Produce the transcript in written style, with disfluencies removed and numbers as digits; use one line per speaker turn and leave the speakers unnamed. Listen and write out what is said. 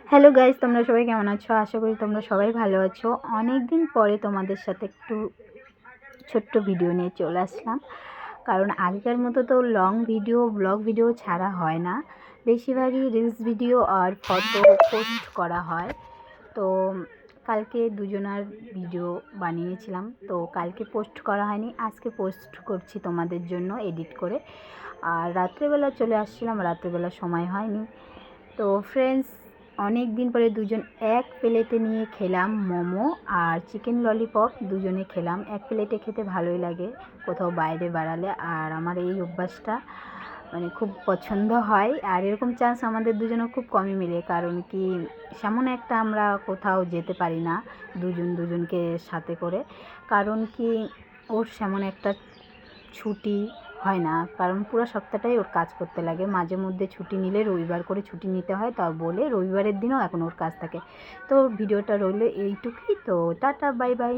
Hello guys, তোমরা সবাই কেমন আছো? আশা করি তোমরা সবাই ভালো আছো। অনেক দিন পরে তোমাদের সাথে একটু ছোট্ট ভিডিও নিয়ে চলে আসলাম। কারণ আগেকার মতো তো লং ভিডিও ব্লগ ভিডিও ছাড়া হয় না, বেশিরভাগই রিলস ভিডিও আর ফটো পোস্ট করা হয়। তো কালকে দুজনার ভিডিও বানিয়েছিলাম, তো কালকে পোস্ট করা হয়নি, আজকে পোস্ট করছি তোমাদের জন্য এডিট করে। আর রাত্রেবেলা চলে আসছিলাম, রাত্রেবেলা সময় হয়নি। তো ফ্রেন্ডস, অনেক দিন পরে দুজন এক প্লেটে নিয়ে খেলাম মোমো আর চিকেন ললিপপ। দুজনে খেলাম, এক প্লেটে খেতে ভালোই লাগে কোথাও বাইরে বেড়ালে। আর আমার এই অভ্যাসটা খুব পছন্দ হয়। আর এরকম চান্স আমাদের দুজনে খুব কমই মিলে, কারণ কি সেমন একটা আমরা কোথাও যেতে পারি না দুজনকে সাথে করে। কারণ কি ওর সেমন একটা ছুটি হয় না, কারণ পুরো সপ্তাহটাই ওর কাজ করতে লাগে। মাঝে মধ্যে ছুটি নিলে রবিবার করে ছুটি নিতে হয়, তাও বলে রবিবারের দিনও এখন ওর কাজ থাকে। তো ভিডিওটা রইলো এইটুকুই। তো টাটা, বাই বাই।